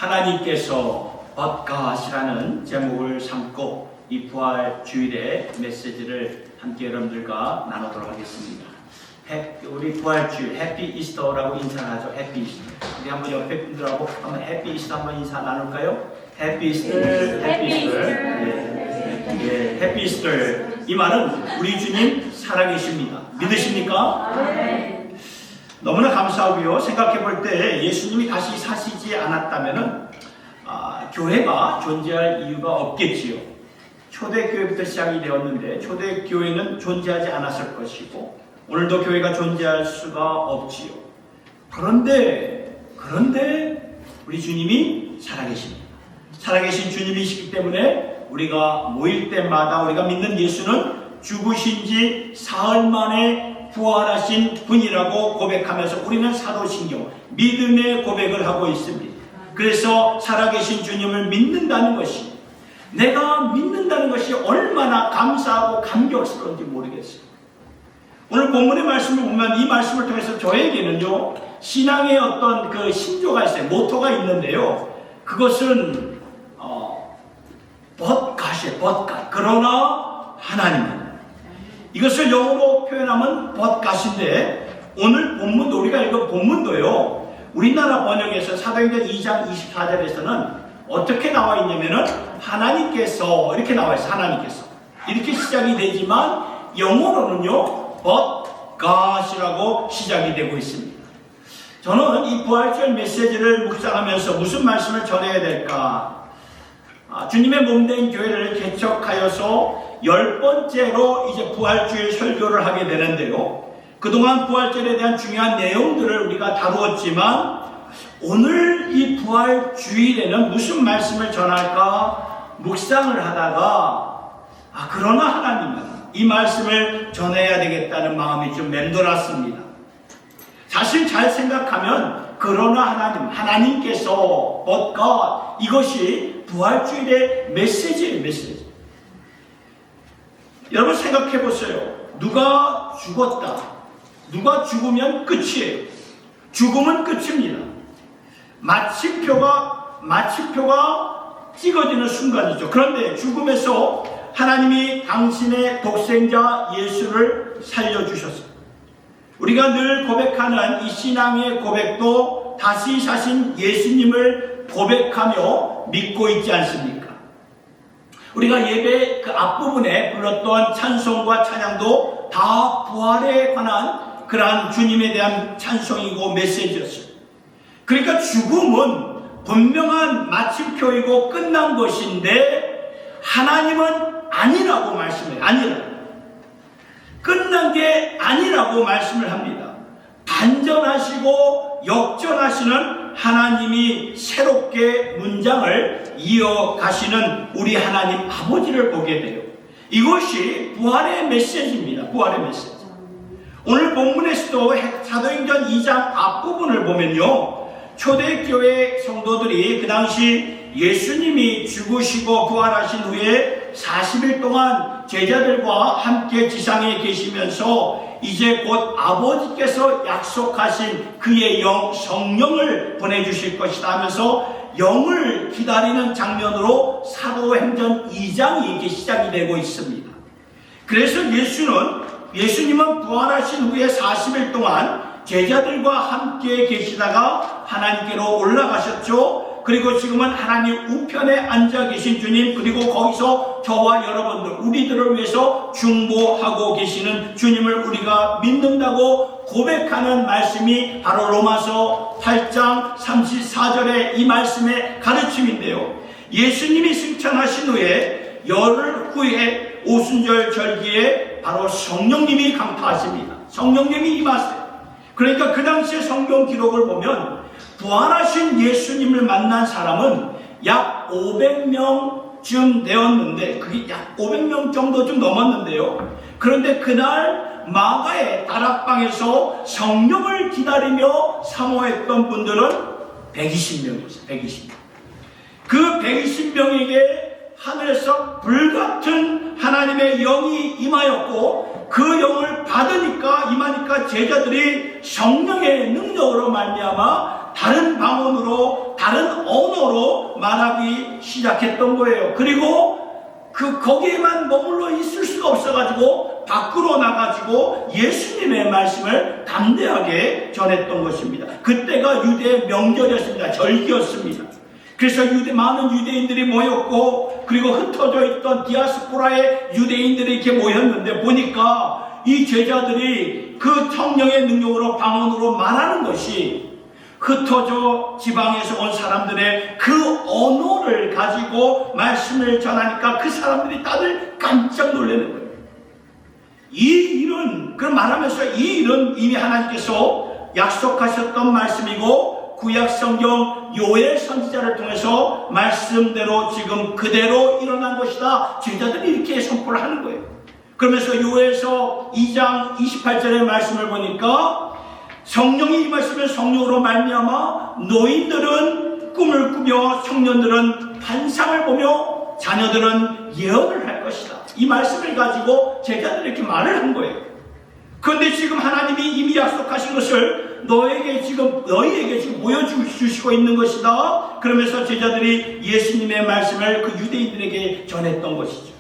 하나님께서 But God이라는 제목을 삼고 이 부활 주일의 메시지를 함께 여러분들과 나누도록 하겠습니다. 우리 부활 주일 해피 이스터라고 인사를 하죠. 해피 이스터. 우리 한번 옆에 분들하고 한번 해피 이스터 한번 인사 나눌까요? 해피 이스터. 해피 이스터. 네, 해피 이스터. 이 말은 우리 주님 살아계십니다. 믿으십니까? 네. 너무나 감사하고요. 생각해 볼 때 예수님이 다시 사시지 않았다면은 교회가 존재할 이유가 없겠지요. 초대교회부터 시작이 되었는데 초대교회는 존재하지 않았을 것이고 오늘도 교회가 존재할 수가 없지요. 그런데 우리 주님이 살아계십니다. 살아계신 주님이시기 때문에 우리가 모일 때마다 우리가 믿는 예수는 죽으신 지 사흘 만에 부활하신 분이라고 고백하면서 우리는 사도신경, 믿음의 고백을 하고 있습니다. 그래서 살아계신 주님을 믿는다는 것이, 내가 믿는다는 것이 얼마나 감사하고 감격스러운지 모르겠어요. 오늘 본문의 말씀을 보면 이 말씀을 통해서 저에게는요, 신앙의 어떤 그 신조가 있어요. 모토가 있는데요. 그것은 But God이에요. But God. 그러나 하나님은. 이것을 영어로 표현하면 But God인데 오늘 본문도 우리가 읽은 본문도요. 우리나라 번역에서 사도행전 2장 24절에서는 어떻게 나와 있냐면은 하나님께서 이렇게 나와 있어요. 하나님께서. 이렇게 시작이 되지만 영어로는요. But God이라고 시작이 되고 있습니다. 저는 이 부활절 메시지를 묵상하면서 무슨 말씀을 전해야 될까? 주님의 몸된 교회를 개척하여서 10번째로 이제 부활주일 설교를 하게 되는데요. 그동안 부활절에 대한 중요한 내용들을 우리가 다루었지만 오늘 이 부활주일에는 무슨 말씀을 전할까 묵상을 하다가 그러나 하나님은 이 말씀을 전해야 되겠다는 마음이 좀 맴돌았습니다. 사실 잘 생각하면 그러나 하나님께서 But God, 이것이 부활주일의 메시지예요. 메시지. 여러분 생각해 보세요. 누가 죽었다. 누가 죽으면 끝이에요. 죽음은 끝입니다. 마침표가 찍어지는 순간이죠. 그런데 죽음에서 하나님이 당신의 독생자 예수를 살려주셨어요. 우리가 늘 고백하는 이 신앙의 고백도 다시 사신 예수님을 고백하며 믿고 있지 않습니까? 우리가 예배 그 앞부분에 불렀던 찬송과 찬양도 다 부활에 관한 그러한 주님에 대한 찬송이고 메시지였어요. 그러니까 죽음은 분명한 마침표이고 끝난 것인데 하나님은 아니라고 말씀해요. 아니라고. 끝난 게 아니라고 말씀을 합니다. 반전하시고 역전하시는 하나님이 새롭게 문장을 이어가시는 우리 하나님 아버지를 보게 돼요. 이것이 부활의 메시지입니다. 부활의 메시지. 오늘 본문에서도 사도행전 2장 앞부분을 보면요. 초대교회 성도들이 그 당시 예수님이 죽으시고 부활하신 후에 40일 동안 제자들과 함께 지상에 계시면서 이제 곧 아버지께서 약속하신 그의 영 성령을 보내주실 것이다 하면서 영을 기다리는 장면으로 사도행전 2장이 이게 시작이 되고 있습니다. 그래서 예수님은 부활하신 후에 40일 동안 제자들과 함께 계시다가 하나님께로 올라가셨죠. 그리고 지금은 하나님 우편에 앉아 계신 주님, 그리고 거기서 저와 여러분들 우리들을 위해서 중보하고 계시는 주님을 우리가 믿는다고 고백하는 말씀이 바로 로마서 8장 34절의 이 말씀의 가르침인데요. 예수님이 승천하신 후에 열흘 후에 오순절 절기에 바로 성령님이 강타하십니다. 성령님이 임하세요. 그러니까 그 당시의 성경 기록을 보면 부활하신 예수님을 만난 사람은 약 500명쯤 되었는데 그게 약 500명 정도 좀 넘었는데요. 그런데 그날 마가의 다락방에서 성령을 기다리며 사모했던 분들은 120명이었어요. 120명. 그 120명에게 하늘에서 불같은 하나님의 영이 임하였고 그 영을 임하니까 제자들이 성령의 능력으로 말미암아 다른 방언으로 다른 언어로 말하기 시작했던 거예요. 그리고 거기에만 머물러 있을 수가 없어가지고 밖으로 나가지고 예수님의 말씀을 담대하게 전했던 것입니다. 그때가 유대의 명절이었습니다. 절기였습니다. 그래서 많은 유대인들이 모였고, 그리고 흩어져 있던 디아스포라의 유대인들이 이렇게 모였는데, 보니까 이 제자들이 그 성령의 능력으로 방언으로 말하는 것이 흩어져 지방에서 온 사람들의 그 언어를 가지고 말씀을 전하니까 그 사람들이 다들 깜짝 놀라는 거예요. 이 일은, 그럼 말하면서 이 일은 이미 하나님께서 약속하셨던 말씀이고, 구약 성경 요엘 선지자를 통해서 말씀대로 지금 그대로 일어난 것이다. 제자들이 이렇게 선포를 하는 거예요. 그러면서 요엘서 2장 28절의 말씀을 보니까 성령이 임하시면 성령으로 말미암아 노인들은 꿈을 꾸며 청년들은 환상을 보며 자녀들은 예언을 할 것이다. 이 말씀을 가지고 제자들이 이렇게 말을 한 거예요. 그런데 지금 하나님이 이미 약속하신 것을 너희에게 지금 보여주시고 있는 것이다. 그러면서 제자들이 예수님의 말씀을 그 유대인들에게 전했던 것이죠.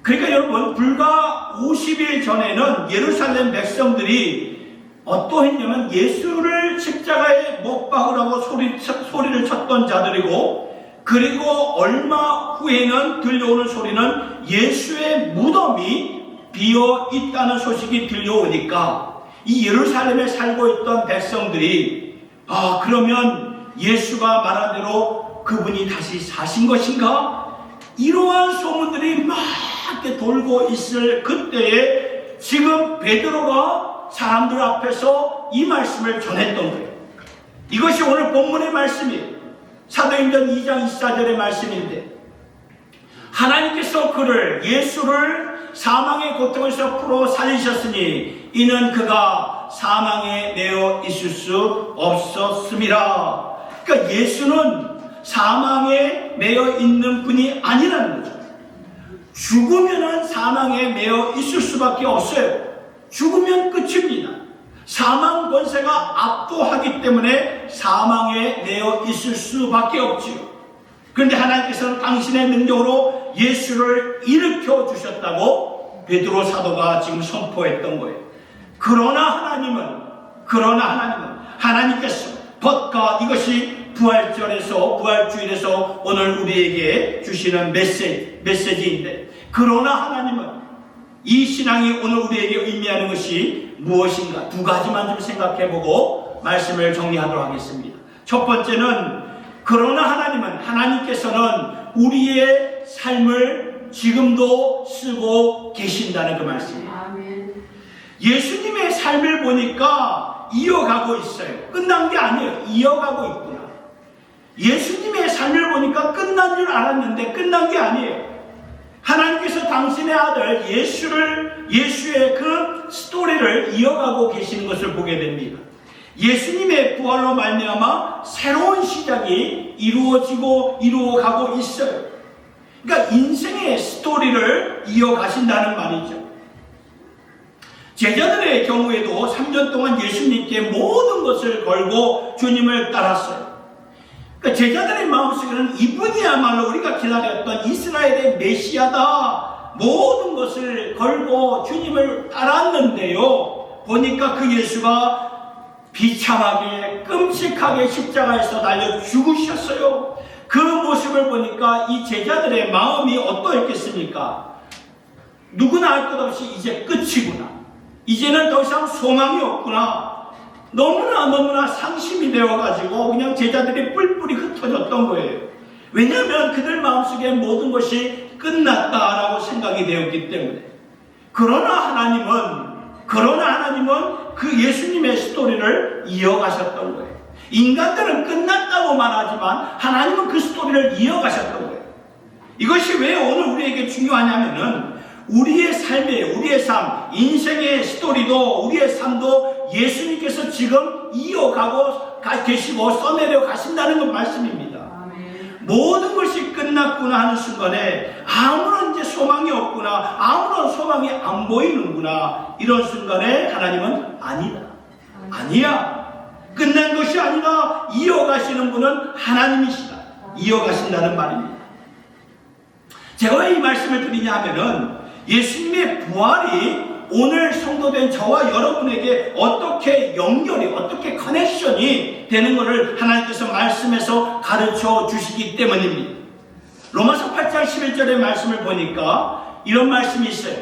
그러니까 여러분, 불과 50일 전에는 예루살렘 백성들이 어떠했냐면 예수를 십자가에 못 박으라고 소리를 쳤던 자들이고, 그리고 얼마 후에는 들려오는 소리는 예수의 무덤이 비어 있다는 소식이 들려오니까 이 예루살렘에 살고 있던 백성들이 그러면 예수가 말한 대로 그분이 다시 사신 것인가? 이러한 소문들이 막 이렇게 돌고 있을 그때에 지금 베드로가 사람들 앞에서 이 말씀을 전했던 거예요. 이것이 오늘 본문의 말씀이에요. 사도행전 2장 24절의 말씀인데, 하나님께서 예수를 사망의 고통에서 풀어 살리셨으니 이는 그가 사망에 매여 있을 수 없었음이라. 그러니까 예수는 사망에 매여 있는 분이 아니라는 거죠. 죽으면은 사망에 매여 있을 수밖에 없어요. 죽으면 끝입니다. 사망 권세가 압도하기 때문에 사망에 매여 있을 수밖에 없지요. 그런데 하나님께서는 당신의 능력으로 예수를 일으켜 주셨다고 베드로 사도가 지금 선포했던 거예요. 그러나 하나님께서 이것이 부활주일에서 오늘 우리에게 주시는 메시지인데, 그러나 하나님은 이 신앙이 오늘 우리에게 의미하는 것이 무엇인가? 두 가지만 좀 생각해보고 말씀을 정리하도록 하겠습니다. 첫 번째는, 그러나 하나님께서는 우리의 삶을 지금도 쓰고 계신다는 그 말씀이에요. 예수님의 삶을 보니까 이어가고 있어요. 끝난 게 아니에요. 이어가고 있구나. 예수님의 삶을 보니까 끝난 줄 알았는데 끝난 게 아니에요. 하나님께서 당신의 아들 예수의 그 스토리를 이어가고 계시는 것을 보게 됩니다. 예수님의 부활로 말미암아 새로운 시작이 이루어가고 있어요. 그러니까 인생의 스토리를 이어가신다는 말이죠. 제자들의 경우에도 3년 동안 예수님께 모든 것을 걸고 주님을 따랐어요. 그러니까 제자들의 마음속에는 이분이야말로 우리가 기다렸던 이스라엘의 메시아다, 모든 것을 걸고 주님을 따랐는데요, 보니까 그 예수가 비참하게 끔찍하게 십자가에서 달려 죽으셨어요. 그 모습을 보니까 이 제자들의 마음이 어떠했겠습니까? 누구나 알 것 없이 이제 끝이구나, 이제는 더 이상 소망이 없구나, 너무나 상심이 되어가지고 그냥 제자들이 뿔뿔이 흩어졌던 거예요. 왜냐하면 그들 마음속에 모든 것이 끝났다라고 생각이 되었기 때문에. 그러나 하나님은 그 예수님의 스토리를 이어가셨던 거예요. 인간들은 끝났다고 말하지만 하나님은 그 스토리를 이어가셨던 거예요. 이것이 왜 오늘 우리에게 중요하냐면은 우리의 삶, 인생의 스토리도, 우리의 삶도 예수님께서 지금 이어가고 계시고 써내려 가신다는 건 말씀입니다. 모든 것이 끝났구나 하는 순간에 아무런 이제 소망이 없구나, 아무런 소망이 안 보이는구나, 이런 순간에 하나님은 아니다, 아니야, 끝난 것이 아니라 이어가시는 분은 하나님이시다. 이어가신다는 말입니다. 제가 왜 이 말씀을 드리냐 하면은 예수님의 부활이 오늘 성도된 저와 여러분에게 어떻게 연결이, 어떻게 커넥션이 되는 것을 하나님께서 말씀에서 가르쳐 주시기 때문입니다. 로마서 8장 11절의 말씀을 보니까 이런 말씀이 있어요.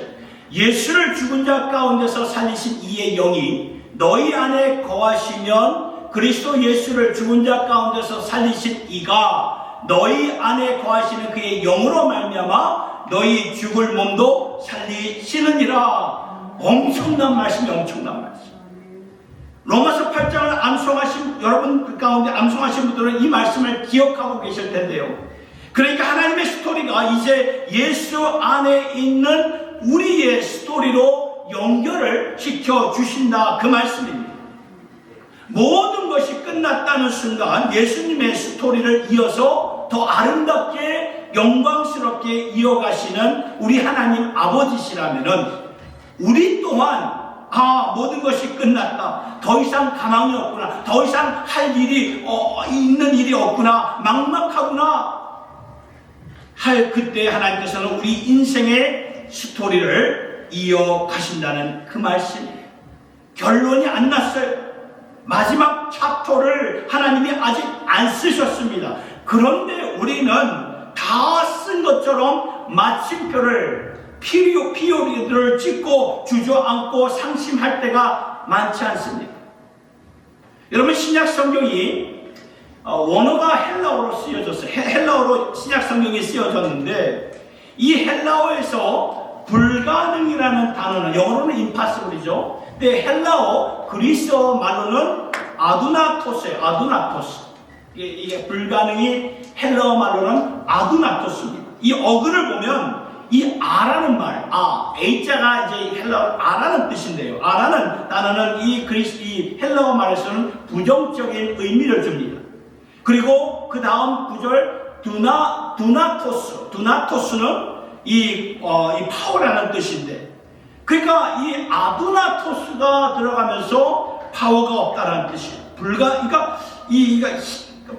예수를 죽은 자 가운데서 살리신 이의 영이 너희 안에 거하시면 그리스도 예수를 죽은 자 가운데서 살리신 이가 너희 안에 거하시는 그의 영으로 말미암아 너희 죽을 몸도 살리시느니라. 엄청난 말씀이 엄청난 말씀. 로마서 8장을 암송하신 여러분 가운데 암송하신 분들은 이 말씀을 기억하고 계실 텐데요. 그러니까 하나님의 스토리가 이제 예수 안에 있는 우리의 스토리로 연결을 시켜 주신다, 그 말씀입니다. 모든 것이 끝났다는 순간 예수님의 스토리를 이어서 더 아름답게 영광스럽게 이어가시는 우리 하나님 아버지시라면은 우리 또한 모든 것이 끝났다, 더 이상 가망이 없구나, 더 이상 할 일이 있는 일이 없구나, 막막하구나 할 그때 하나님께서는 우리 인생의 스토리를 이어가신다는 그 말씀이에요. 결론이 안 났어요. 마지막 챕터를 하나님이 아직 안 쓰셨습니다. 그런데 우리는 다 쓴 것처럼 마침표를 피요리들을 찍고 주저앉고 상심할 때가 많지 않습니까? 여러분, 신약 성경이 원어가 헬라어로 쓰여졌어요. 헬라어로 신약 성경이 쓰여졌는데 이 헬라어에서 불가능이라는 단어는 영어로는 impossible이죠. 근데 헬라어 그리스어 말로는 아두나토스예요. 아두나토스. 이게 불가능이 헬라어 말로는 아두나토스입니다. 이 어근을 보면 이 아라는 말, A자가 이제 헬라어 아라는 뜻인데요. 아라는 단어는 이 헬라어 말에서는 부정적인 의미를 줍니다. 그리고 그 다음 구절 두나토스는 이 파워라는 뜻인데, 그러니까 이 아두나토스가 들어가면서 파워가 없다라는 뜻이에요. 그러니까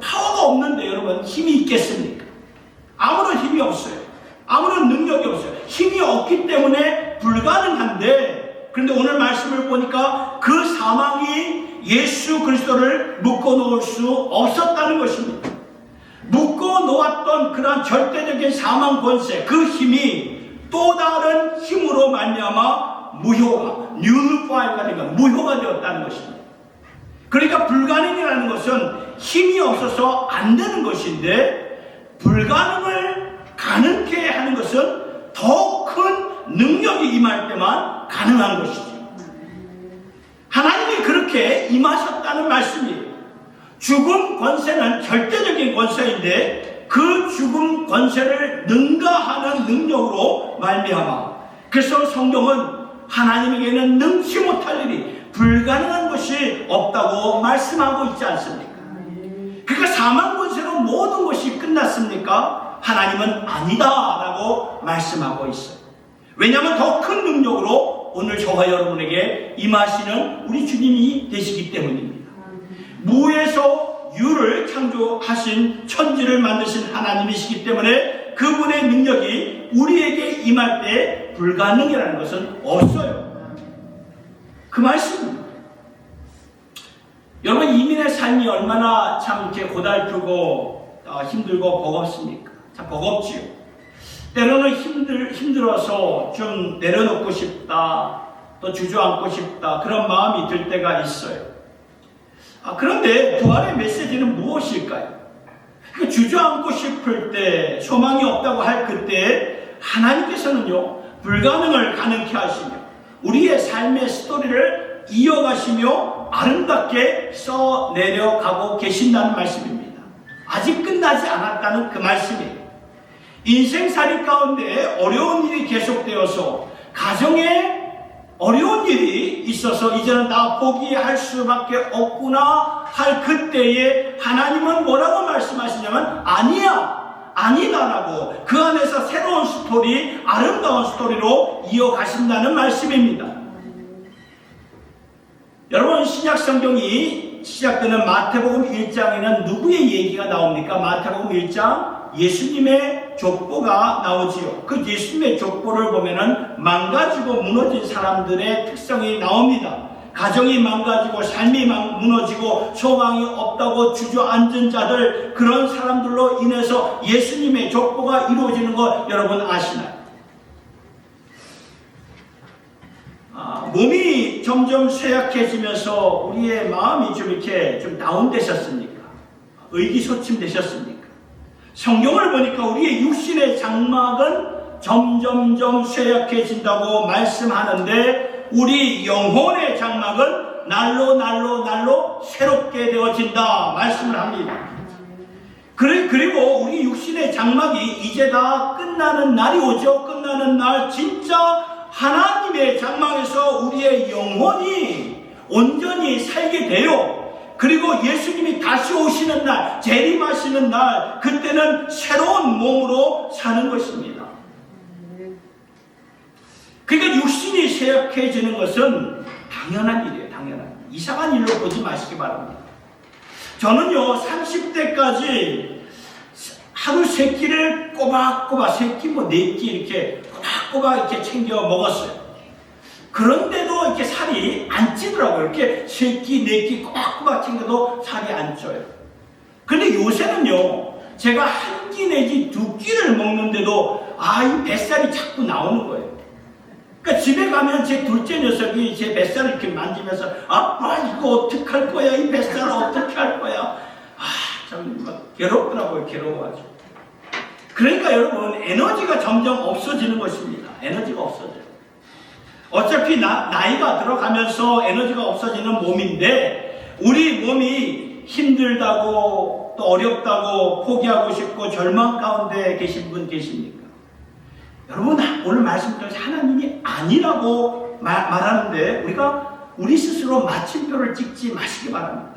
파워가 없는데 여러분 힘이 있겠습니까? 아무런 힘이 없어요. 아무런 능력이 없어요. 힘이 없기 때문에 불가능한데, 그런데 오늘 말씀을 보니까 그 사망이 예수 그리스도를 묶어놓을 수 없었다는 것입니다. 묶어놓았던 그러한 절대적인 사망 권세, 그 힘이 또 다른 힘으로 말미암아 nullified가 되니까 무효가 되었다는 것입니다. 그러니까 불가능이라는 것은 힘이 없어서 안 되는 것인데, 불가능을 가능케 하는 것은 더 큰 능력이 임할 때만 가능한 것이죠. 하나님이 그렇게 임하셨다는 말씀이에요. 죽음 권세는 절대적인 권세인데 그 죽음 권세를 능가하는 능력으로 말미암아, 그래서 성경은 하나님에게는 능치 못할 일이, 불가능한 것이 없다고 말씀하고 있지 않습니까? 그러니까 사망 권세로 모든 것이 끝났습니까? 하나님은 아니다라고 말씀하고 있어요. 왜냐하면 더 큰 능력으로 오늘 저와 여러분에게 임하시는 우리 주님이 되시기 때문입니다. 무에서 유를 창조하신 천지를 만드신 하나님이시기 때문에 그분의 능력이 우리에게 임할 때 불가능이라는 것은 없어요. 그 말씀입니다. 여러분, 이민의 삶이 얼마나 참 이렇게 고달프고 힘들고 버겁습니까? 참 버겁지요. 때로는 힘들어서 좀 내려놓고 싶다, 또 주저앉고 싶다, 그런 마음이 들 때가 있어요. 그런데 부활의 메시지는 무엇일까요? 주저앉고 싶을 때, 소망이 없다고 할 그때 하나님께서는요, 불가능을 가능케 하시며 우리의 삶의 스토리를 이어가시며 아름답게 써내려가고 계신다는 말씀입니다. 아직 끝나지 않았다는 그 말씀이에요. 인생살이 가운데 어려운 일이 계속되어서 가정에 어려운 일이 있어서 이제는 다 포기할 수밖에 없구나 할 그때에 하나님은 뭐라고 말씀하시냐면 아니다라고 그 안에서 새로운 스토리, 아름다운 스토리로 이어가신다는 말씀입니다. 여러분, 신약 성경이 시작되는 마태복음 1장에는 누구의 얘기가 나옵니까? 마태복음 1장 예수님의 족보가 나오지요. 그 예수님의 족보를 보면은 망가지고 무너진 사람들의 특성이 나옵니다. 가정이 망가지고 삶이 무너지고 소망이 없다고 주저앉은 자들, 그런 사람들로 인해서 예수님의 족보가 이루어지는 거 여러분 아시나요? 몸이 점점 쇠약해지면서 우리의 마음이 좀 이렇게 좀 다운되셨습니까? 의기소침되셨습니까? 성경을 보니까 우리의 육신의 장막은 점점점 쇠약해진다고 말씀하는데 우리 영혼의 장막은 날로 새롭게 되어진다 말씀을 합니다. 그리고 우리 육신의 장막이 이제 다 끝나는 날이 오죠. 끝나는 날 진짜 하나님의 장막에서 우리의 영혼이 온전히 살게 돼요. 그리고 예수님이 다시 오시는 날, 재림하시는 날, 그때는 새로운 몸으로 사는 것입니다. 그러니까 육신이 쇠약해지는 것은 당연한 일이에요. 당연한 일. 이상한 일로 보지 마시기 바랍니다. 저는요 30대까지 하루 3끼를 꼬박꼬박 3끼 뭐 4끼 이렇게 꼬박꼬박 이렇게 챙겨 먹었어요. 그런데도 이렇게 살이 안 찌더라고요. 이렇게 3끼 4끼 꼬박꼬박 챙겨도 살이 안 쪄요. 근데 요새는요 제가 1끼 내지 2끼를 먹는데도 이 뱃살이 자꾸 나오는 거예요. 그러니까 집에 가면 제 둘째 녀석이 제 뱃살을 이렇게 만지면서 아빠 이거 어떡할 거야, 이 뱃살을 어떻게 할 거야. 참 괴롭더라고요. 괴로워가지고. 그러니까 여러분 에너지가 점점 없어지는 것입니다. 에너지가 없어져요. 어차피 나이가 들어가면서 에너지가 없어지는 몸인데 우리 몸이 힘들다고 또 어렵다고 포기하고 싶고 절망 가운데 계신 분 계십니까? 여러분 오늘 말씀드린 하나님이 아니라고 말하는데 우리가 우리 스스로 마침표를 찍지 마시기 바랍니다.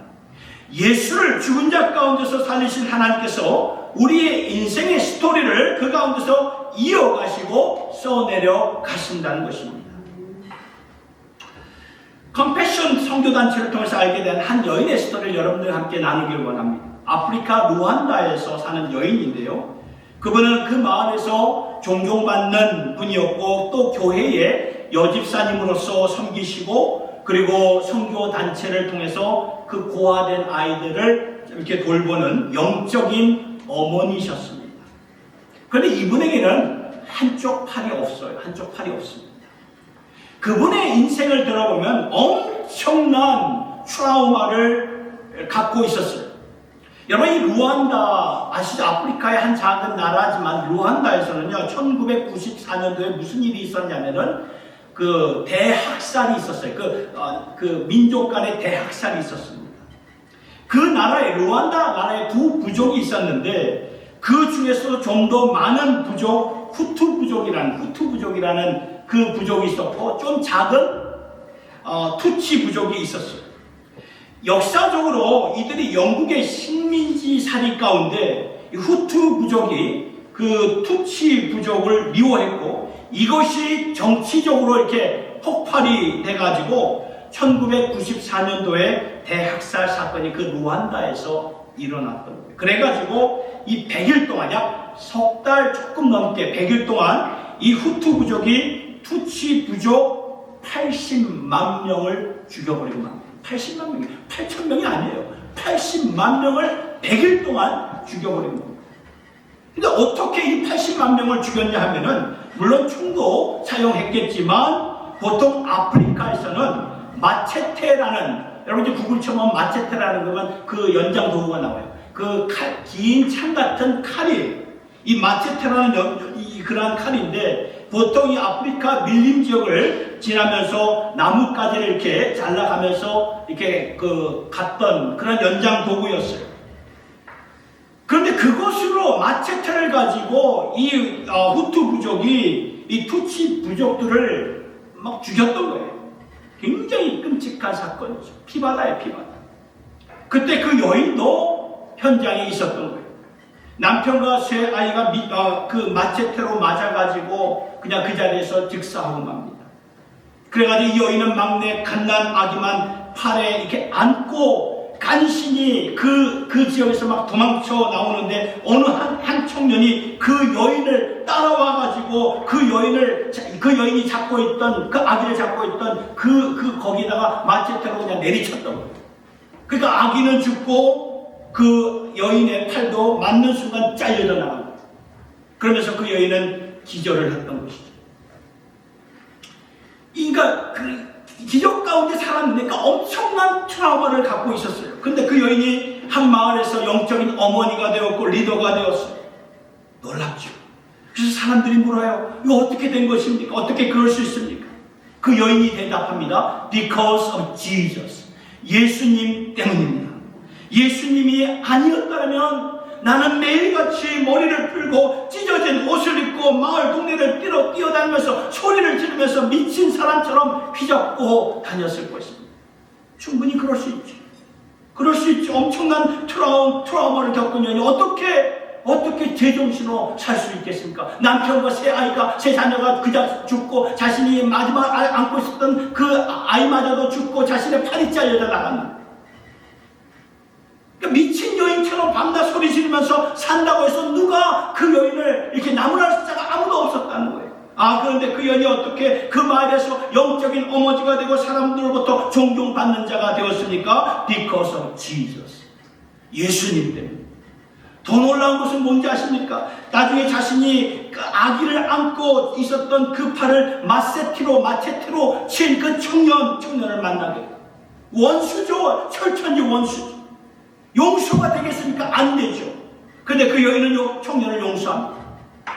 예수를 죽은 자 가운데서 살리신 하나님께서 우리의 인생의 스토리를 그 가운데서 이어가시고 써내려 가신다는 것입니다. 컴패션 선교단체를 통해서 알게 된 한 여인의 스토리를 여러분들과 함께 나누기를 원합니다. 아프리카 루안다에서 사는 여인인데요. 그분은 그 마을에서 존경받는 분이었고 또 교회의 여집사님으로서 섬기시고 그리고 선교단체를 통해서 그 고아된 아이들을 이렇게 돌보는 영적인 어머니셨습니다. 그런데 이분에게는 한쪽 팔이 없어요. 한쪽 팔이 없습니다. 그분의 인생을 들어보면 엄청난 트라우마를 갖고 있었어요. 여러분 이 루안다 아시죠? 아프리카의 한 작은 나라지만 루안다에서는요 1994년도에 무슨 일이 있었냐면은 그 대학살이 있었어요. 그 민족 간의 대학살이 있었습니다. 그 나라에 루안다 나라에 두 부족이 있었는데 그 중에서 좀 더 많은 부족 후투 부족이라는 그 부족이 있었고 좀 작은 투치 부족이 있었어요. 역사적으로 이들이 영국의 식민지 살인 가운데 후투 부족이 그 투치 부족을 미워했고 이것이 정치적으로 이렇게 폭발이 돼가지고 1994년도에 대학살 사건이 그 루안다에서 일어났던 거예요. 그래가지고 이 100일 동안 약 석 달 조금 넘게 100일 동안 이 후투 부족이 투치 부족 80만 명을 죽여버리고 맙니다. 80만 명이 8천 명이 아니에요. 80만 명을 100일 동안 죽여버린 겁니다. 근데 어떻게 이 80만 명을 죽였냐 하면은 물론 총도 사용했겠지만 보통 아프리카에서는 마체테라는 여러분 이제 구글 쳐보면 마체테라는 거면 그 연장 도구가 나와요. 그 긴 창 같은 칼이에요. 이 마체테라는 그러한 칼인데 보통 이 아프리카 밀림 지역을 지나면서 나뭇가지를 이렇게 잘라가면서 이렇게 갔던 그런 연장 도구였어요. 그런데 그것으로 마체테를 가지고 이 후투 부족이 이 투치 부족들을 막 죽였던 거예요. 굉장히 끔찍한 사건이죠. 피바다예요, 피바다. 그때 그 여인도 현장에 있었던 거예요. 남편과 세 아이가 그 마체테로 맞아가지고 그냥 그 자리에서 즉사하고 맙니다. 그래가지고 이 여인은 막내 갓난 아기만 팔에 이렇게 안고 간신히 그 지역에서 막 도망쳐 나오는데 어느 한 청년이 그 여인을 따라와가지고 그 여인이 잡고 있던 그 아기를 잡고 있던 거기다가 마체테로 그냥 내리쳤던 거예요. 그러니까 아기는 죽고 그 여인의 팔도 맞는 순간 잘려져 나간 거예요. 그러면서 그 여인은 기절을 했던 것이죠. 그러니까 기적 가운데 살았는데 그러니까 엄청난 트라우마를 갖고 있었어요. 근데 그 여인이 한 마을에서 영적인 어머니가 되었고 리더가 되었어요. 놀랍죠. 그래서 사람들이 물어요. 이거 어떻게 된 것입니까? 어떻게 그럴 수 있습니까? 그 여인이 대답합니다. Because of Jesus. 예수님 때문입니다. 예수님이 아니었다면 나는 매일같이 머리를 풀고 찢어진 옷을 입고 마을 동네를 뛰어다니면서 소리를 지르면서 미친 사람처럼 휘젓고 다녔을 것입니다. 충분히 그럴 수 있죠. 그럴 수 있죠. 엄청난 트라우마를 겪은 여인이 어떻게 제정신으로 살 수 있겠습니까? 남편과 세 자녀가 그저 죽고 자신이 마지막 안고 있었던 그 아이마저도 죽고 자신의 팔이 잘려져 나갔는데 그러니까 미친 여인처럼 밤낮 소리 지르면서 산다고 해서 누가 그 여인을 이렇게 나무랄 자가 아무도 없었다는 거예요. 그런데 그 여인이 어떻게 그 마을에서 영적인 어머니가 되고 사람들로부터 존경받는 자가 되었습니까? Because of Jesus. 예수님 때문에. 더 놀라운 것은 뭔지 아십니까? 나중에 자신이 그 아기를 안고 있었던 그 팔을 마체테로 친 그 청년을 만나게 돼요. 원수죠. 철천지 원수죠. 용서가 되겠습니까? 안 되죠. 근데 그 여인은 청년을 용서합니다.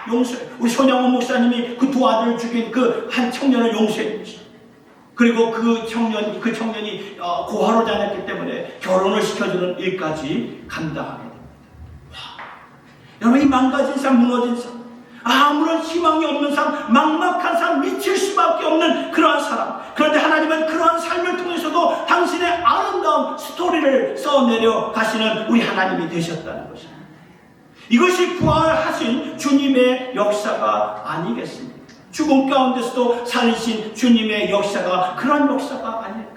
용서해요. 우리 손양원 목사님이 그 두 아들을 죽인 그 한 청년을 용서해 주죠. 그리고 그 청년이 고아로 자랐기 때문에 결혼을 시켜주는 일까지 감당하게 됩니다. 여러분, 이 망가진 삶, 무너진 삶, 아무런 희망이 없는 삶, 막막한 삶, 미칠 수밖에 없는 그러한 사람. 그런데 하나님은 그러한 삶을 통해서도 당신의 아름다운 스토리를 써내려 가시는 우리 하나님이 되셨다는 것입니다. 이것이 부활하신 주님의 역사가 아니겠습니까? 죽음 가운데서도 살리신 주님의 역사가 그런 역사가 아닐까요?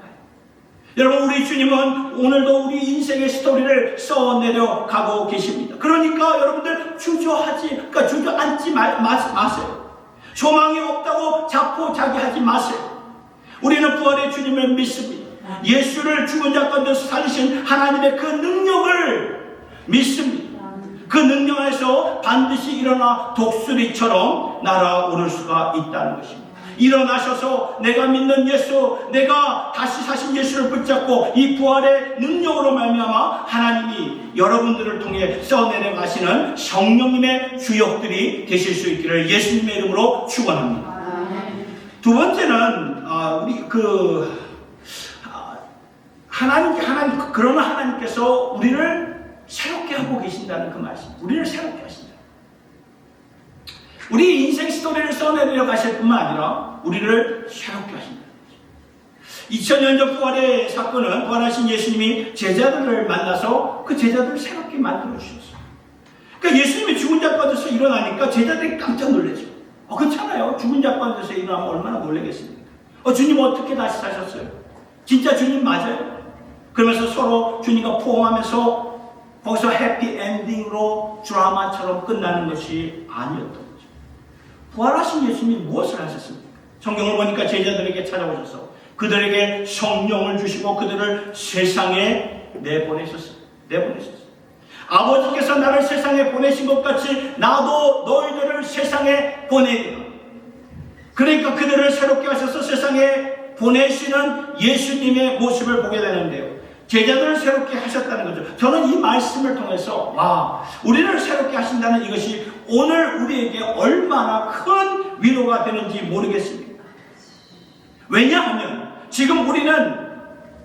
여러분, 우리 주님은 오늘도 우리 인생의 스토리를 써내려 가고 계십니다. 그러니까 여러분들 주저앉지 마세요. 소망이 없다고 자포자기하지 마세요. 우리는 부활의 주님을 믿습니다. 예수를 죽은 자 가운데서 살리신 하나님의 그 능력을 믿습니다. 그 능력 안에서 반드시 일어나 독수리처럼 날아오를 수가 있다는 것입니다. 일어나셔서 내가 믿는 예수, 내가 다시 사신 예수를 붙잡고 이 부활의 능력으로 말미암아 하나님이 여러분들을 통해 써내려 가시는 성령님의 주역들이 되실 수 있기를 예수님의 이름으로 축원합니다. 두 번째는 그러나 하나님께서 우리를 새롭게 하고 계신다는 그 말씀. 우리를 새롭게 하신다. 우리 인생 스토리를 써내려 가실 뿐만 아니라 우리를 새롭게 하신다. 2000년 전 부활의 사건은 부활하신 예수님이 제자들을 만나서 그 제자들을 새롭게 만들어 주셨어요. 그러니까 예수님이 죽은 자 가운데서 일어나니까 제자들이 깜짝 놀라죠. 그렇잖아요. 죽은 자 가운데서 일어나면 얼마나 놀라겠습니까? 주님 어떻게 다시 사셨어요? 진짜 주님 맞아요? 그러면서 서로 주님과 포옹하면서 거기서 해피 엔딩으로 드라마처럼 끝나는 것이 아니었던 거죠. 부활하신 예수님이 무엇을 하셨습니까? 성경을 보니까 제자들에게 찾아오셔서 그들에게 성령을 주시고 그들을 세상에 내보내셨어요. 아버지께서 나를 세상에 보내신 것 같이 나도 너희들을 세상에 보내리라. 그러니까 그들을 새롭게 하셔서 세상에 보내시는 예수님의 모습을 보게 되는데요. 제자들을 새롭게 하셨다는 거죠. 저는 이 말씀을 통해서 우리를 새롭게 하신다는 이것이 오늘 우리에게 얼마나 큰 위로가 되는지 모르겠습니다. 왜냐하면 지금 우리는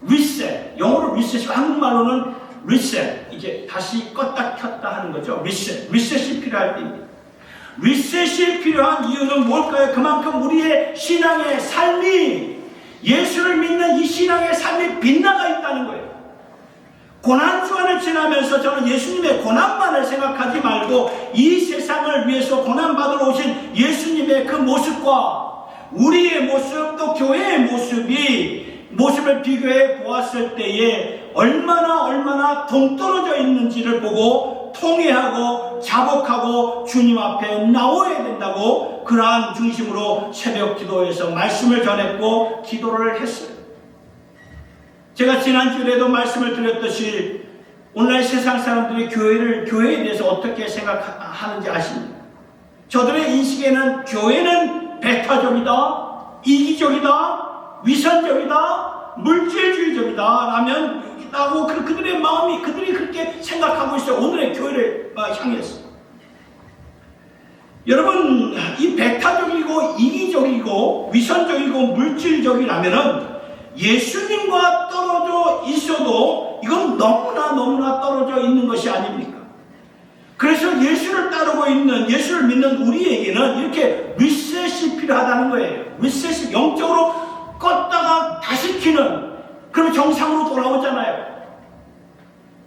리셋, 영어로 리셋이고 한국말로는 리셋, 이제 다시 껐다 켰다 하는 거죠. 리셋이 필요할 때입니다. 리셋이 필요한 이유는 뭘까요? 그만큼 우리의 신앙의 삶이, 예수를 믿는 이 신앙의 삶이 빗나가 있다는 거예요. 고난주간을 지나면서 저는 예수님의 고난만을 생각하지 말고 이 세상을 위해서 고난받으러 오신 예수님의 그 모습과 우리의 모습, 또 교회의 모습을 비교해 보았을 때에 얼마나 동떨어져 있는지를 보고 통회하고 자복하고 주님 앞에 나와야 된다고 그러한 중심으로 새벽 기도에서 말씀을 전했고 기도를 했어요. 제가 지난주에도 말씀을 드렸듯이 오늘날 세상 사람들이 교회에 대해서 어떻게 생각하는지 아십니까? 저들의 인식에는 교회는 배타적이다, 이기적이다, 위선적이다, 물질주의적이다 라고 그들의 마음이 그들이 그렇게 생각하고 있어요. 오늘의 교회를 향해서. 여러분, 이 배타적이고 이기적이고 위선적이고 물질적이라면은 예수님과 떨어져 있어도 이건 너무나 떨어져 있는 것이 아닙니까? 그래서 예수를 따르고 있는, 예수를 믿는 우리에게는 이렇게 리셋이 필요하다는 거예요. 리셋이 영적으로 껐다가 다시 켜는, 그러면 정상으로 돌아오잖아요.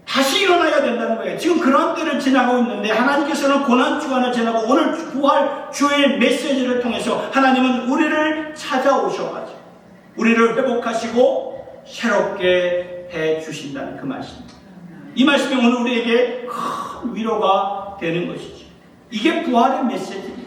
다시 일어나야 된다는 거예요. 지금 그런 때를 지나고 있는데 하나님께서는 고난주간을 지나고 오늘 부활 주일 메시지를 통해서 하나님은 우리를 찾아오셔가지고 우리를 회복하시고 새롭게 해주신다는 그 말씀입니다. 이 말씀이 오늘 우리에게 큰 위로가 되는 것이죠. 이게 부활의 메시지입니다.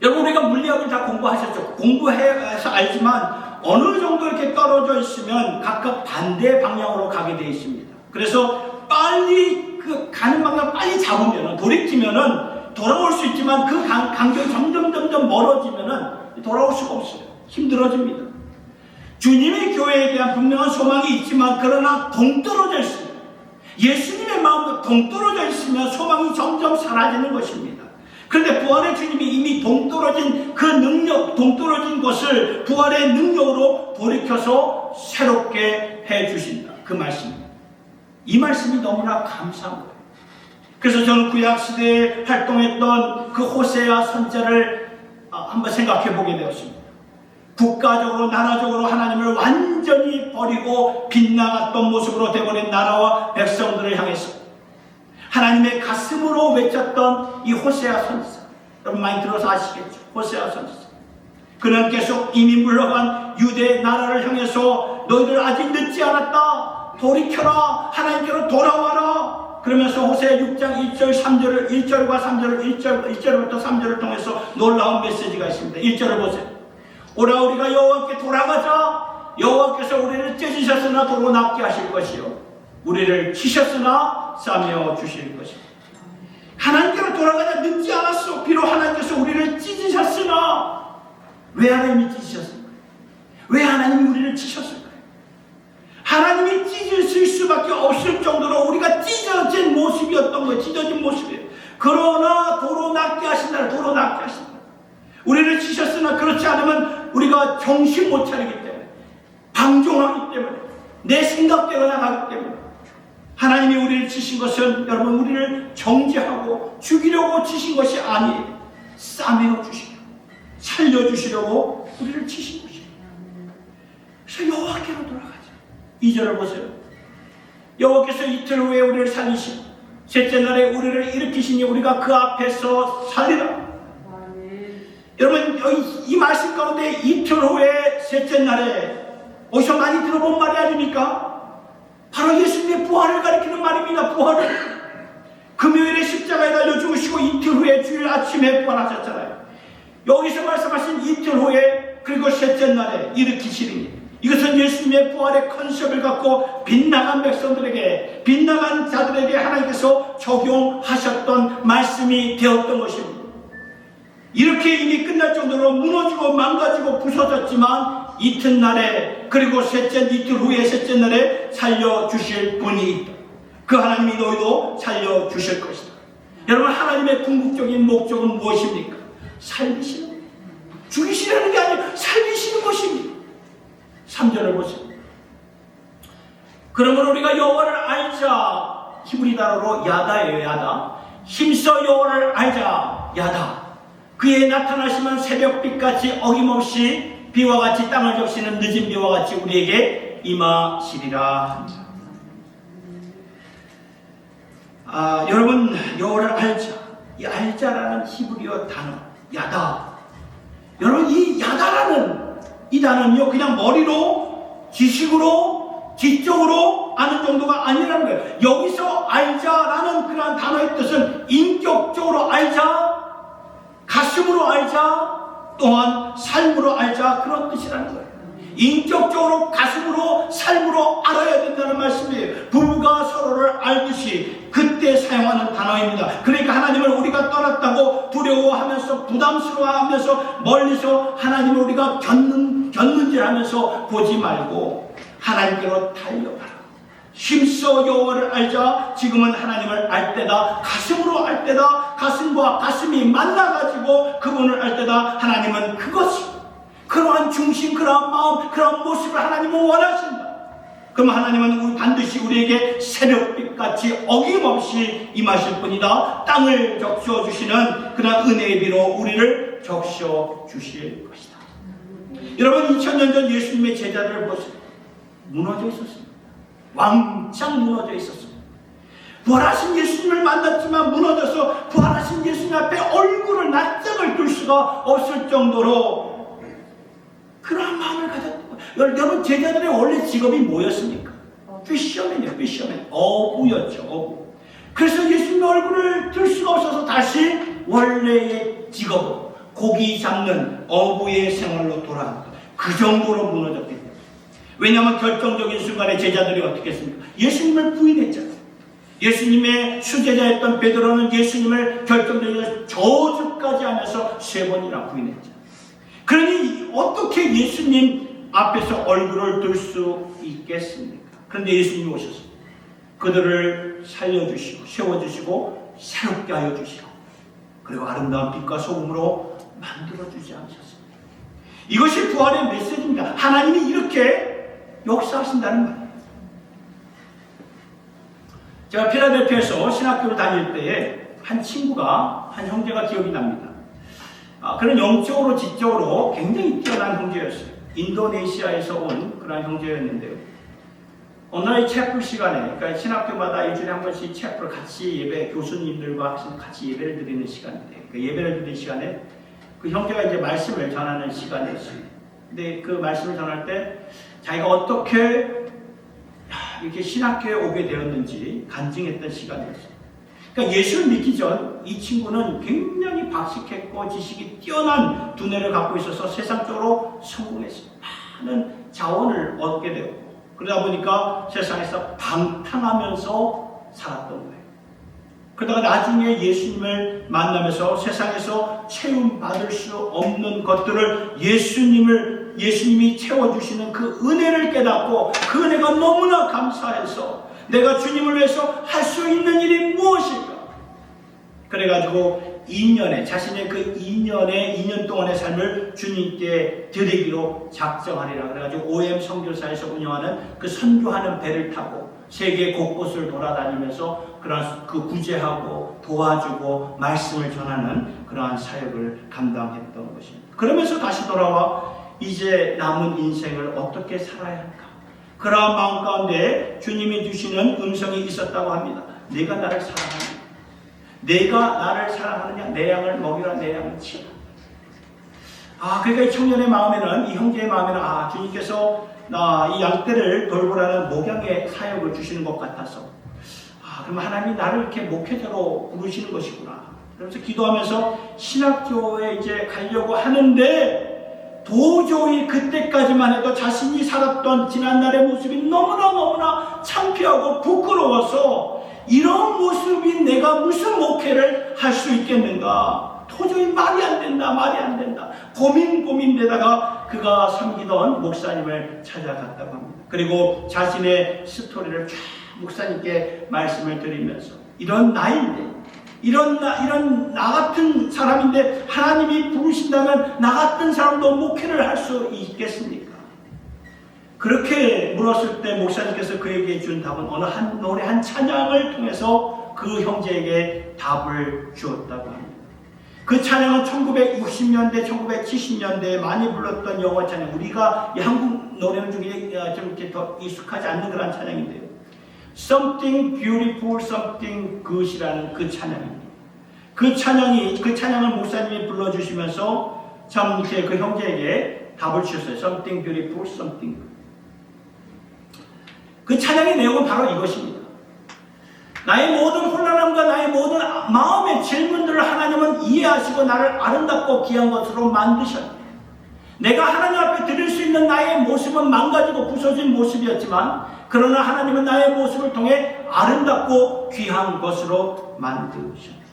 여러분, 우리가 물리학을 다 공부하셨죠? 공부해서 알지만 어느 정도 이렇게 떨어져 있으면 각각 반대 방향으로 가게 되어 있습니다. 그래서 빨리 가는 방향 빨리 잡으면 돌이키면 돌아올 수 있지만 그 간격이 점점 멀어지면 돌아올 수가 없어요. 힘들어집니다. 주님의 교회에 대한 분명한 소망이 있지만 그러나 동떨어져 있습니다. 예수님의 마음도 동떨어져 있으면 소망이 점점 사라지는 것입니다. 그런데 부활의 주님이 이미 동떨어진 그 능력, 동떨어진 것을 부활의 능력으로 돌이켜서 새롭게 해주신다. 그 말씀입니다. 이 말씀이 너무나 감사한 거예요. 그래서 저는 구약시대에 활동했던 그 호세아 선자를 한번 생각해 보게 되었습니다. 국가적으로 나라적으로 하나님을 완전히 버리고 빗나갔던 모습으로 되어버린 나라와 백성들을 향해서 하나님의 가슴으로 외쳤던 이 호세아 선지자, 여러분 많이 들어서 아시겠죠? 호세아 선지자. 그는 계속 이미 물러간 유대 나라를 향해서 너희들 아직 늦지 않았다, 돌이켜라, 하나님께로 돌아와라 그러면서 호세아 6장 1절과 3절을 1절부터 3절을 통해서 놀라운 메시지가 있습니다. 1절을 보세요. 오라 우리가 여호와께 돌아가자. 여호와께서 우리를 찢으셨으나 도로 낫게 하실 것이요 우리를 치셨으나 싸매어 주실 것입니다. 하나님께로 돌아가자. 늦지 않았어. 비록 하나님께서 우리를 찢으셨으나 왜 하나님이 찢으셨을까요? 왜 하나님이 우리를 치셨을까요? 하나님이 찢으실 수밖에 없을 정도로 우리가 찢어진 모습이었던 거예요. 찢어진 모습이에요. 그러나 도로 낫게 하신다. 도로 낫게 하신다. 우리를 치셨으나 그렇지 않으면 우리가 정신 못 차리기 때문에, 방종하기 때문에, 내 생각대로 나가기 때문에 하나님이 우리를 치신 것은 여러분 우리를 정죄하고 죽이려고 치신 것이 아니에요. 싸매어 주시려고, 살려주시려고 우리를 치신 것이에요. 그래서 여호와께로 돌아가자. 2절을 보세요. 여호와께서 이틀 후에 우리를 살리시고 셋째 날에 우리를 일으키시니 우리가 그 앞에서 살리라. 여러분 이 말씀 가운데 이틀 후에 셋째 날에 어디서 많이 들어본 말이 아닙니까? 바로 예수님의 부활을 가리키는 말입니다. 부활을. 금요일에 십자가에 달려 죽으시고 이틀 후에 주일 아침에 부활하셨잖아요. 여기서 말씀하신 이틀 후에 그리고 셋째 날에 일으키시니 이것은 예수님의 부활의 컨셉을 갖고 빗나간 백성들에게, 빗나간 자들에게 하나님께서 적용하셨던 말씀이 되었던 것입니다. 이렇게 이미 끝날 정도로 무너지고 망가지고 부서졌지만 이튿날에 그리고 이틀 후에 셋째 날에 살려주실 분이 있다. 그 하나님이 너희도 살려주실 것이다. 여러분 하나님의 궁극적인 목적은 무엇입니까? 살리시는 거예요. 죽이시려는 게 아니라 살리시는 것입니다. 3절을 보세요. 그러므로 우리가 여호와를 알자. 히브리 단어로 야다예요. 야다. 힘써 여호와를 알자. 야다. 그의 나타나시면 새벽빛같이 어김없이 비와 같이 땅을 적시는 늦은 비와 같이 우리에게 임하시리라. 여러분 여호와를 알자. 이 알자라는 히브리어 단어 야다. 여러분 이 야다라는 이 단어는요 그냥 머리로 지식으로 지적으로 아는 정도가 아니라는 거예요. 여기서 알자라는 그러한 단어의 뜻은 인격적으로 알자, 가슴으로 알자, 또한 삶으로 알자, 그런 뜻이라는 거예요. 인격적으로, 가슴으로, 삶으로 알아야 된다는 말씀이에요. 부부가 서로를 알듯이 그때 사용하는 단어입니다. 그러니까 하나님을 우리가 떠났다고 두려워하면서 부담스러워하면서 멀리서 하나님을 우리가 견눈질하면서 보지 말고 하나님께로 달려가라. 힘써 여호와를 알자. 지금은 하나님을 알 때다. 가슴으로 알 때다. 가슴과 가슴이 만나가지고 그분을 알 때다. 하나님은 그것이, 그러한 중심, 그러한 마음, 그러한 모습을 하나님은 원하신다. 그럼 하나님은 반드시 우리에게 새벽빛같이 어김없이 임하실 뿐이다. 땅을 적셔주시는 그러한 은혜의 비로 우리를 적셔주실 것이다. 여러분, 2000년 전 예수님의 제자들을 보세요. 무너져 있었습니다. 왕창 무너져 있었습니다. 부활하신 예수님을 만났지만 무너져서 부활하신 예수님 앞에 얼굴을 낯짝을 둘 수가 없을 정도로 그러한 마음을 가졌던 거예요. 여러분, 제자들의 원래 직업이 뭐였습니까? 피셔맨이에요. 피셔맨. 어부였죠. 어부. 그래서 예수님의 얼굴을 들 수가 없어서 다시 원래의 직업으로 고기 잡는 어부의 생활로 돌아간 거예요. 그 정도로 무너졌기 때문에. 왜냐하면 결정적인 순간에 제자들이 어떻게 했습니까? 예수님을 부인했잖아요. 예수님의 수제자였던 베드로는 예수님을 결정적인 저주까지 하면서 3번이나 부인했잖아요. 그러니 어떻게 예수님 앞에서 얼굴을 들 수 있겠습니까? 그런데 예수님이 오셨습니다. 그들을 살려주시고 세워주시고 새롭게 하여 주시고 그리고 아름다운 빛과 소금으로 만들어주지 않으셨습니다. 이것이 부활의 메시지입니다. 하나님이 이렇게 역사하신다는 말이에요. 제가 필라델피아에서 신학교를 다닐 때에 한 친구가, 한 형제가 기억이 납니다. 그런 영적으로 지적으로 굉장히 뛰어난 형제였어요. 인도네시아에서 온 그런 형제였는데요. 어느 날 채플 시간에, 그러니까 신학교마다 일주일에 한 번씩 채플 같이 예배, 교수님들과 같이 예배를 드리는 시간인데, 그 예배를 드리는 시간에 그 형제가 이제 말씀을 전하는 시간이었어요. 근데 그 말씀을 전할 때 자기가 어떻게 이렇게 신학교에 오게 되었는지 간증했던 시간이었어요. 그러니까 예수를 믿기 전 이 친구는 굉장히 박식했고 지식이 뛰어난 두뇌를 갖고 있어서 세상적으로 성공했어요. 많은 자원을 얻게 되었고 그러다 보니까 세상에서 방탕하면서 살았던 거예요. 그러다가 나중에 예수님을 만나면서 세상에서 채움받을 수 없는 것들을 예수님이 채워주시는 그 은혜를 깨닫고 그 은혜가 너무나 감사해서 내가 주님을 위해서 할 수 있는 일이 무엇일까? 그래가지고 2년에 자신의 그 2년 동안의 삶을 주님께 드리기로 작정하리라. 그래가지고 OM 선교사에서 운영하는 그 선교하는 배를 타고 세계 곳곳을 돌아다니면서 그러한 그 구제하고 도와주고 말씀을 전하는 그러한 사역을 감당했던 것입니다. 그러면서 다시 돌아와 이제 남은 인생을 어떻게 살아야 할까? 그러한 마음 가운데 주님이 주시는 음성이 있었다고 합니다. 내가 나를 사랑하느냐? 내가 나를 사랑하느냐? 내 양을 먹이라, 내 양을 치라. 그러니까 이 청년의 마음에는, 이 형제의 마음에는 주님께서 이 양떼를 돌보라는 목양의 사역을 주시는 것 같아서 그럼 하나님이 나를 이렇게 목회자로 부르시는 것이구나. 그러면서 기도하면서 신학교에 이제 가려고 하는데 도저히 그때까지만 해도 자신이 살았던 지난날의 모습이 너무나 창피하고 부끄러워서 이런 모습이 내가 무슨 목회를 할 수 있겠는가. 도저히 말이 안 된다. 고민되다가 그가 섬기던 목사님을 찾아갔다고 합니다. 그리고 자신의 스토리를 쫙 목사님께 말씀을 드리면서 이런 나인데 이런 나 같은 사람인데 하나님이 부르신다면 나 같은 사람도 목회를 할 수 있겠습니까? 그렇게 물었을 때 목사님께서 그에게 준 답은 어느 한 노래 한 찬양을 통해서 그 형제에게 답을 주었다고 합니다. 그 찬양은 1960년대, 1970년대에 많이 불렀던 영어 찬양. 우리가 이 한국 노래 중에 좀 이렇게 더 익숙하지 않는 그런 찬양인데요. Something Beautiful, Something Good이라는 그 찬양입니다. 그 찬양을 목사님이 불러주시면서 참 이렇게 그 형제에게 답을 주셨어요. Something Beautiful, Something Good. 그 찬양의 내용은 바로 이것입니다. 나의 모든 혼란함과 나의 모든 마음의 질문들을 하나님은 이해하시고 나를 아름답고 귀한 것으로 만드셨네. 내가 하나님 앞에 드릴 수 있는 나의 모습은 망가지고 부서진 모습이었지만, 그러나 하나님은 나의 모습을 통해 아름답고 귀한 것으로 만드셨네.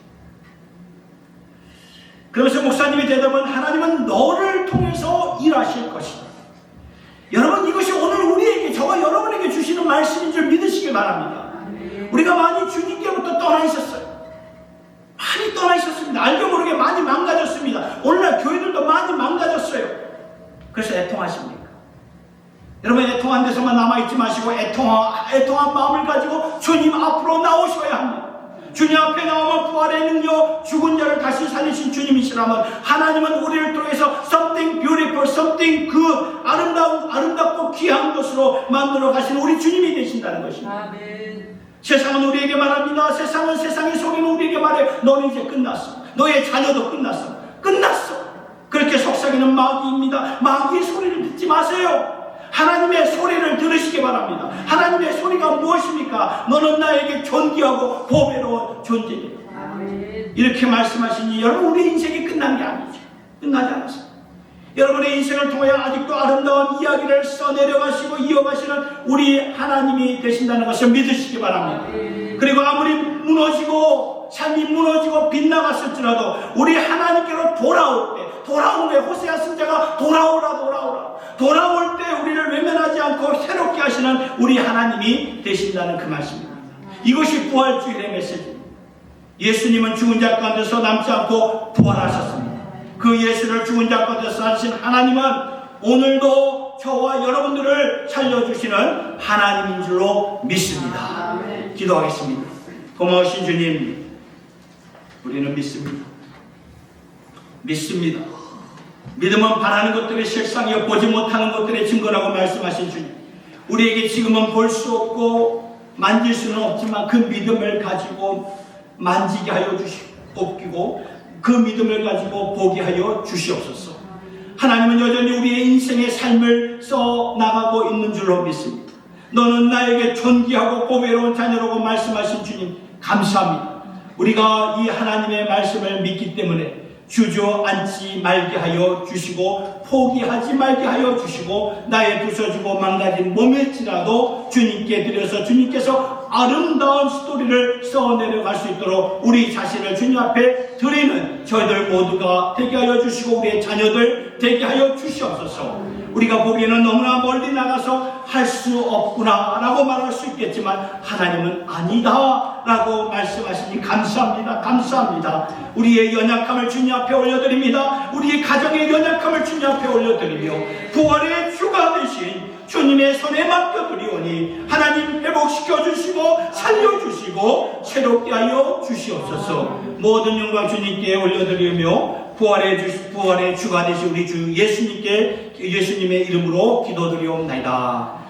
그러면서 목사님의 대답은, 하나님은 너를 통해서 일하실 것이다. 여러분, 이것이 오늘 우리에게, 저와 여러분에게 주시는 말씀인 줄 믿으시기 바랍니다. 우리가 많이 주님께부터 떠나 있었어요. 많이 떠나 있었습니다. 알게 모르게 많이 망가졌습니다. 오늘날 교회들도 많이 망가졌어요. 그래서 애통하십니까? 여러분, 애통한 데서만 남아있지 마시고 애통한 마음을 가지고 주님 앞으로 나오셔야 합니다. 주님 앞에 나오면 부활의 능력, 죽은 자를 다시 살리신 주님이시라면, 하나님은 우리를 통해서 something beautiful, something good, 아름답고 귀한 것으로 만들어 가시는 우리 주님이 되신다는 것입니다. 아멘. 세상은 우리에게 말합니다. 세상의 소리는 우리에게 말해, 너는 이제 끝났어. 너의 자녀도 끝났어. 끝났어. 그렇게 속삭이는 마귀입니다. 마귀의 소리를 듣지 마세요. 하나님의 소리를 들으시기 바랍니다. 하나님의 소리가 무엇입니까? 너는 나에게 존귀하고 보배로운 존재입니다. 이렇게 말씀하시니, 여러분, 우리 인생이 끝난 게 아니죠. 끝나지 않았습니다. 여러분의 인생을 통하여 아직도 아름다운 이야기를 써내려가시고 이어가시는 우리 하나님이 되신다는 것을 믿으시기 바랍니다. 그리고 아무리 무너지고 삶이 무너지고 빗나갔을지라도 우리 하나님께로 돌아올 때, 돌아오는 호세아 선지자가 돌아오라 돌아올 때 우리를 외면하지 않고 새롭게 하시는 우리 하나님이 되신다는 그 말씀입니다. 이것이 부활주일의 메시지입니다. 예수님은 죽은 자 가운데서 남지 않고 부활하셨습니다. 그 예수를 죽은 자 가운데서 하신 하나님은 오늘도 저와 여러분들을 살려주시는 하나님인 줄로 믿습니다. 기도하겠습니다. 고마우신 주님, 우리는 믿습니다. 믿음은 바라는 것들의 실상이요 보지 못하는 것들의 증거라고 말씀하신 주님, 우리에게 지금은 볼 수 없고 만질 수는 없지만 그 믿음을 가지고 만지게 하여 주시옵기고 그 믿음을 가지고 보게 하여 주시옵소서. 하나님은 여전히 우리의 인생의 삶을 써나가고 있는 줄로 믿습니다. 너는 나에게 존귀하고 보배로운 자녀라고 말씀하신 주님, 감사합니다. 우리가 이 하나님의 말씀을 믿기 때문에 주저앉지 말게 하여 주시고 포기하지 말게 하여 주시고 나의 부서지고 망가진 몸일지라도 주님께 드려서 주님께서 아름다운 스토리를 써내려갈 수 있도록 우리 자신을 주님 앞에 드리는 저희들 모두가 되게 하여 주시고 우리의 자녀들 되게 하여 주시옵소서. 우리가 보기에는 너무나 멀리 나가서 할 수 없구나 라고 말할 수 있겠지만 하나님은 아니다 라고 말씀하시니 감사합니다. 우리의 연약함을 주님 앞에 올려드립니다. 우리의 가정의 연약함을 주님 앞에 올려드리며 부활의 주가 되신 주님의 손에 맡겨드리오니 하나님 회복시켜 주시고 살려주시고 새롭게 하여 주시옵소서. 모든 영광 주님께 올려드리며 부활의 주가 되신 우리 주 예수님의 이름으로 기도드리옵나이다.